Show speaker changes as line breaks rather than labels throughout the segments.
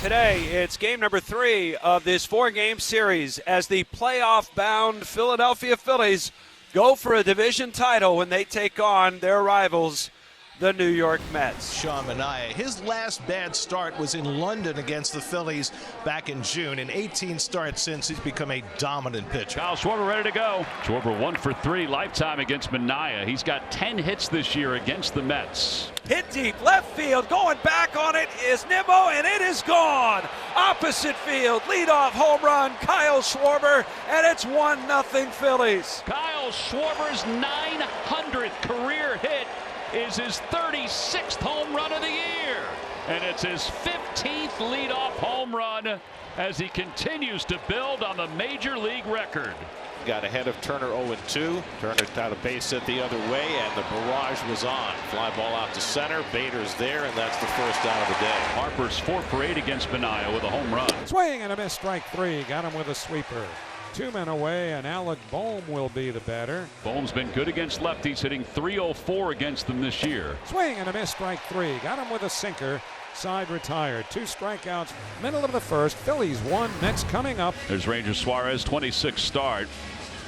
Today, it's game number 3 of this 4-game series as the playoff-bound Philadelphia Phillies go for a division title when they take on their rivals, the New York Mets.
Sean Manaea, his last bad start was in London against the Phillies back in June. In 18 starts since, he's become a dominant pitcher.
Kyle Schwarber ready to go. Schwarber 1 for 3 lifetime against Manaea. He's got 10 hits this year against the Mets.
Hit deep left field, going back on it is Nimmo, and it is gone. Opposite field, leadoff home run, Kyle Schwarber, and it's 1-0 Phillies.
Kyle Schwarber's 900th career hit is his 36th home run of the year. And it's his 15th leadoff home run as he continues to build on the major league record.
Got ahead of Turner 0-2. Turner got a base hit the other way, and the barrage was on. Fly ball out to center. Bader's there, and that's the first out of the day.
Harper's 4 for 8 against Manaea with a home run.
Swing and a miss, strike 3. Got him with a sweeper. 2 men away, and Alec Bohm will be the batter.
Bohm's been good against lefties, hitting .304 against them this year.
Swing and a miss, strike 3. Got him with a sinker. Side retired. 2 strikeouts. Middle of the first. Phillies 1. Mets coming up.
There's Ranger Suarez, 26 start.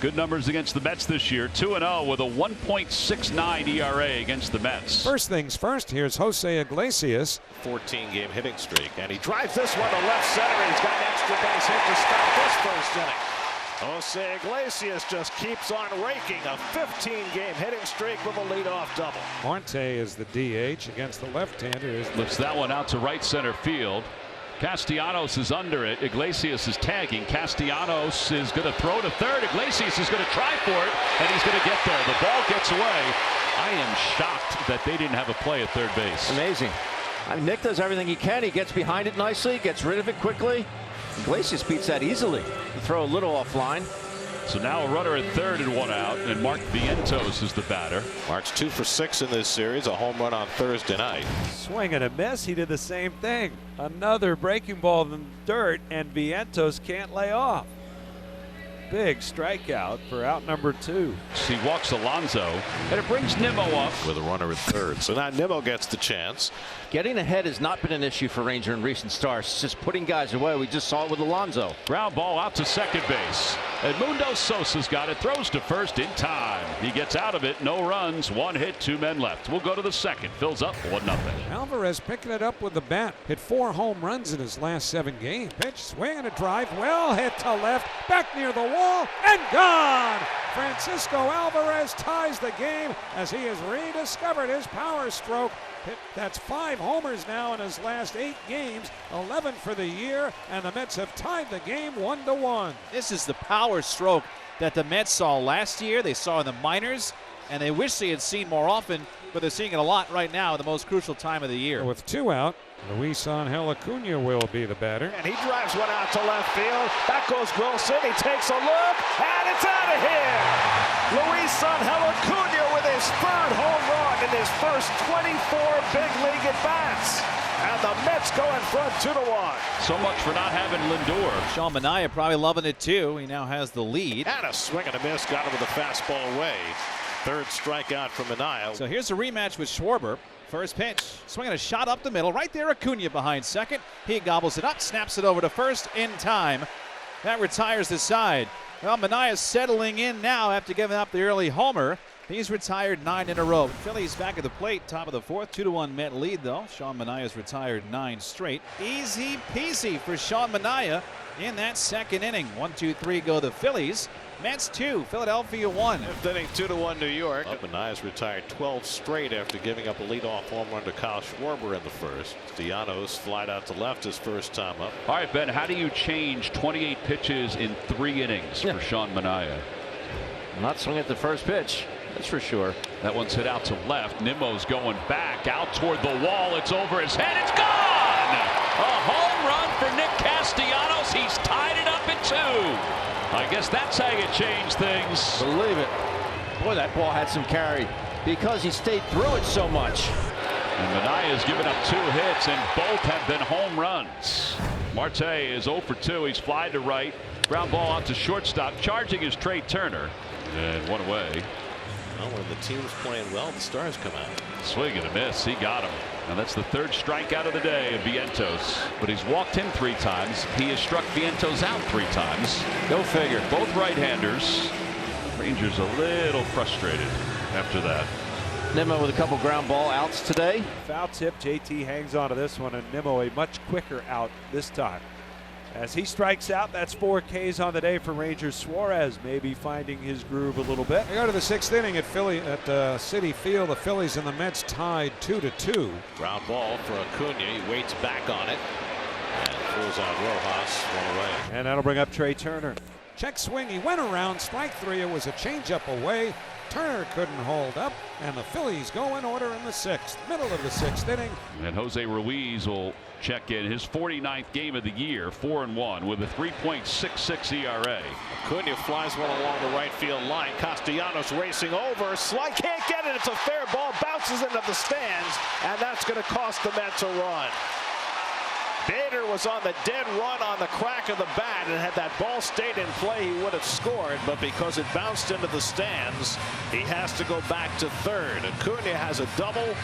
Good numbers against the Mets this year. 2-0 with a 1.69 ERA against the Mets.
First things first, here's Jose Iglesias.
14-game hitting streak, and he drives this one to left center. He's got an extra base hit to start this first inning. Jose Iglesias just keeps on raking a 15-game hitting streak with a leadoff double.
Marte is the DH against the left-hander.
Lifts that one out to right center field. Castellanos is under it. Iglesias is tagging. Castellanos is going to throw to third. Iglesias is going to try for it, and he's going to get there. The ball gets away. I am shocked that they didn't have a play at third base.
Amazing. I mean, Nick does everything he can. He gets behind it nicely, gets rid of it quickly. Iglesias beats that easily. You throw a little offline.
So now a runner at third and 1 out, and Mark Vientos is the batter.
Mark's 2 for 6 in this series, a home run on Thursday night.
Swing and a miss, he did the same thing. Another breaking ball in the dirt, and Vientos can't lay off. Big strikeout for out number 2.
He walks Alonso, and it brings Nimmo up
with a runner at third. So now Nimmo gets the chance.
Getting ahead has not been an issue for Ranger in recent starts. Just putting guys away. We just saw it with Alonso.
Ground ball out to second base. Edmundo Sosa's got it. Throws to first in time. He gets out of it. No runs. 1 hit. 2 men left. We'll go to the second. Fills up 1-0.
Alvarez picking it up with the bat. Hit 4 home runs in his last 7 games. Pitch, swing and a drive. Well hit to left. Back near the wall and gone. Francisco Alvarez ties the game as he has rediscovered his power stroke. That's 5 homers now in his last 8 games, 11 for the year, and the Mets have tied the game 1-1.
This is the power stroke that the Mets saw last year. They saw in the minors, and they wish they had seen more often, but they're seeing it a lot right now at the most crucial time of the year.
With 2 out, Luis Angel Acuna will be the batter.
And he drives one out to left field. Back goes Wilson. He takes a look, and it's out of here. Luis Angel Acuna with his 3rd home run in his first 24 big league at-bats. And the Mets go in front 2-1.
So much for not having Lindor.
Sean Manaea probably loving it too. He now has the lead.
And a swing and a miss. Got him with a fastball away. 3rd strikeout from Manaea.
So here's a rematch with Schwarber. First pitch, swinging a shot up the middle. Right there, Acuna behind second. He gobbles it up, snaps it over to first in time. That retires the side. Well, Manaea settling in now after giving up the early homer. He's retired 9 in a row. Phillies back at the plate, top of the 4th. 2-1 Met lead, though. Sean Manaea's retired 9 straight. Easy peasy for Sean Manaea in that second inning. 1-2-3 go the Phillies. Mets 2, Philadelphia 1.
5th inning, 2-1 New York. Manaea's retired 12 straight after giving up a leadoff home run to Kyle Schwarber in the first. Castellanos flied out to left his first time up.
All right, Ben, how do you change 28 pitches in 3 innings for Sean Manaea?
Not swinging at the first pitch, that's for sure.
That one's hit out to left. Nimmo's going back out toward the wall. It's over his head. It's gone! A home run for Nick Castellanos. He's tied it up at 2. I guess that's how you change things.
Believe it. Boy, that ball had some carry because he stayed through it so much.
And Manaea's given up 2 hits, and both have been home runs. Marte is 0 for 2. He's flied to right. Ground ball out to shortstop. Charging is Trey Turner. And 1 away.
Well, when the team's playing well, the stars come out.
Swing and a miss. He got him. And that's the third strikeout of the day of Vientos. But he's walked him 3 times. He has struck Vientos out 3 times. Go figure. Both right-handers. Rangers a little frustrated after that.
Nimmo with a couple ground ball outs today.
Foul tip. JT hangs on to this one, and Nimmo a much quicker out this time. As he strikes out, that's 4 Ks on the day for Rangers. Suarez maybe finding his groove a little bit.
They go to the 6th inning at Citi Field. The Phillies and the Mets tied 2-2.
Ground ball for Acuna. He waits back on it and throws on Rojas, one away.
And that'll bring up Trey Turner.
Check swing. He went around. Strike 3. It was a changeup away. Turner couldn't hold up, and the Phillies go in order in the 6th, middle of the 6th inning.
And Jose Ruiz will check in his 49th game of the year, 4-1 with a 3.66 ERA.
Acuna flies one along the right field line. Castellanos racing over. Slide can't get it. It's a fair ball. Bounces into the stands, and that's going to cost the Mets a run. Bader was on the dead run on the crack of the bat, and had that ball stayed in play, he would have scored. But because it bounced into the stands, he has to go back to third. Acuna has a double,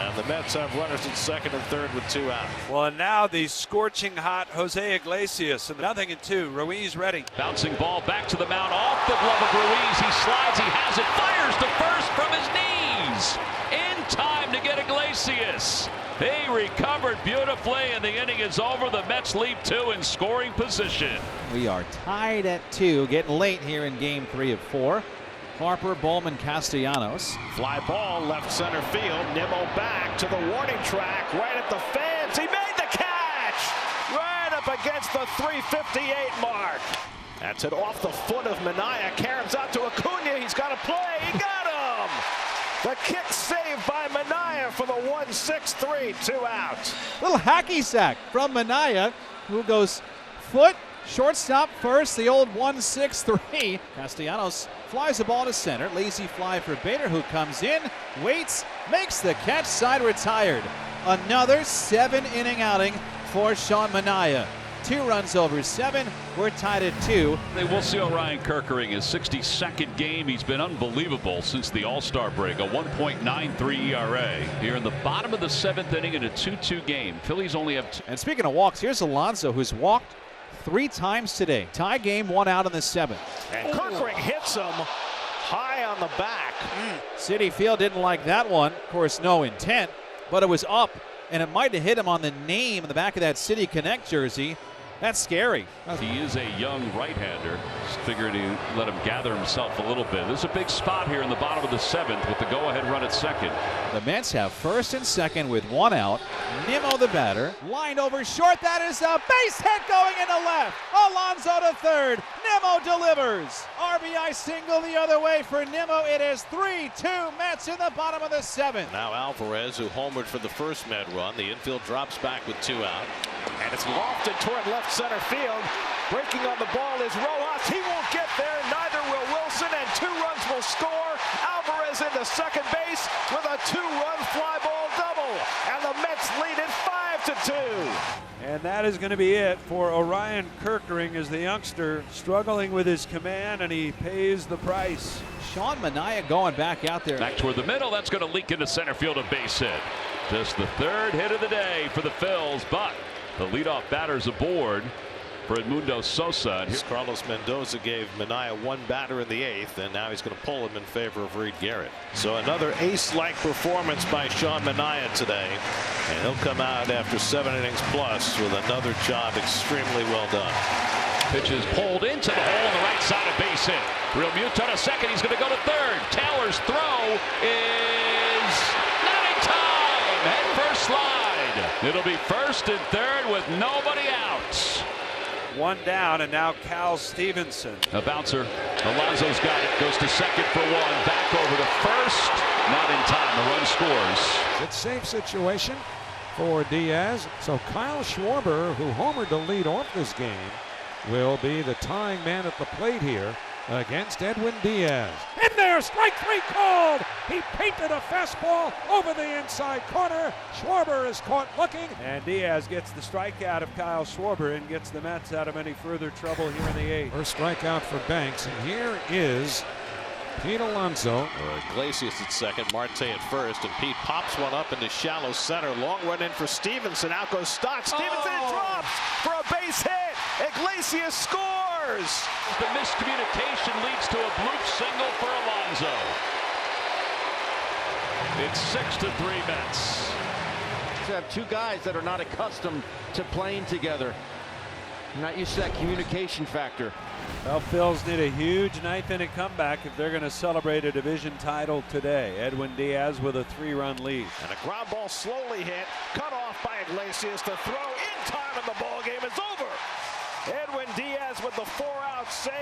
and the Mets have runners at second and third with 2 out.
Well, and now the scorching hot Jose Iglesias, and 0-2. Ruiz ready.
Bouncing ball back to the mound, off the glove of Ruiz. He slides, he has it, fires to first from his knees. In time to get Iglesias. He recovered beautifully, and the inning is over. The Mets lead 2 in scoring position.
We are tied at 2, getting late here in game 3 of 4. Harper, Bowman, Castellanos.
Fly ball left center field. Nimmo back to the warning track, right at the fence. He made the catch right up against the 358 mark. That's it off the foot of Minaya. Caroms out to Acuna. He's got to play. He got him. The kick saved by Minaya for the 1-6-3, 2 out.
Little hacky sack from Minaya, who goes foot, shortstop first, the old 1-6-3. Castellanos flies the ball to center. Lazy fly for Bader, who comes in, waits, makes the catch, side retired. Another 7-inning outing for Sean Minaya. 2 runs over 7. We're tied at 2.
We'll see Orion Kerkering, his 62nd game. He's been unbelievable since the All-Star break. A 1.93 ERA here in the bottom of the 7th inning in a 2-2 game. Phillies only have
And speaking of walks, here's Alonso, who's walked 3 times today. Tie game, 1 out in the 7th.
And Kerkering hits him high on the back.
Citi Field didn't like that one. Of course, no intent, but it was up, and it might have hit him on the name in the back of that City Connect jersey. That's scary.
He is a young right-hander. Just figured he let him gather himself a little bit. There's a big spot here in the bottom of the 7th with the go-ahead run at second.
The Mets have first and second with 1 out. Nimmo the batter. Lined over short. That is a base hit going into left. Alonso to third. Nimmo delivers. RBI single the other way for Nimmo. It is 3-2 Mets in the bottom of the 7th.
Now Alvarez, who homered for the first Met run. The infield drops back with 2 out.
And it's lofted toward left center field. Breaking on the ball is Rojas. He won't get there. Neither will Wilson. And 2 runs will score. Alvarez into second base with a 2-run fly ball double. And the Mets lead it 5-2.
And that is going to be it for Orion Kerkering as the youngster struggling with his command, and he pays the price.
Sean Minaya going back out there.
Back toward the middle. That's going to leak into center field, a base hit. Just the 3rd hit of the day for the Phils, but the leadoff batter's aboard for Edmundo Sosa.
Carlos Mendoza gave Minaya 1 batter in the 8th, and now he's going to pull him in favor of Reed Garrett. So another ace-like performance by Sean Minaya today, and he'll come out after 7 innings plus with another job extremely well done.
Pitch is pulled into the hole on the right side, of base hit. Real Muto to second. He's going to go to third. Taylor's throw is not in time. Head first slide. It'll be first and third with nobody out.
1 down, and now Cal Stevenson.
A bouncer. Alonso's got it. Goes to second for 1. Back over to first. Not in time. The run scores.
It's a safe situation for Diaz. So Kyle Schwarber, who homered to lead off this game, will be the tying man at the plate here against Edwin Diaz. In there, strike 3 called. He painted a fastball over the inside corner. Schwarber is caught looking.
And Diaz gets the strikeout of Kyle Schwarber and gets the Mets out of any further trouble here in the 8th.
First strikeout for Banks, and here is Pete Alonso.
Iglesias at second, Marte at first, and Pete pops one up into shallow center. Long run in for Stevenson. Out goes Stott. Stevenson drops for a base hit. Iglesias scores.
The miscommunication leads to a bloop single for Alonso. It's 6-3 Mets.
To have two guys that are not accustomed to playing together. Not used to that communication factor.
Well, Phils need a huge ninth-inning comeback if they're going to celebrate a division title today. Edwin Diaz with a 3-run lead.
And a ground ball slowly hit, cut off by Iglesias to throw in time, and the ball game is over. Edwin Diaz with the 4-out save.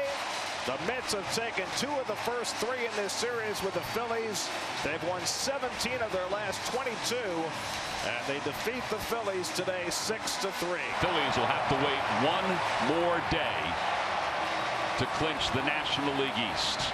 The Mets have taken 2 of the first 3 in this series with the Phillies. They've won 17 of their last 22, and they defeat the Phillies today 6-3.
Phillies will have to wait one more day to clinch the National League East.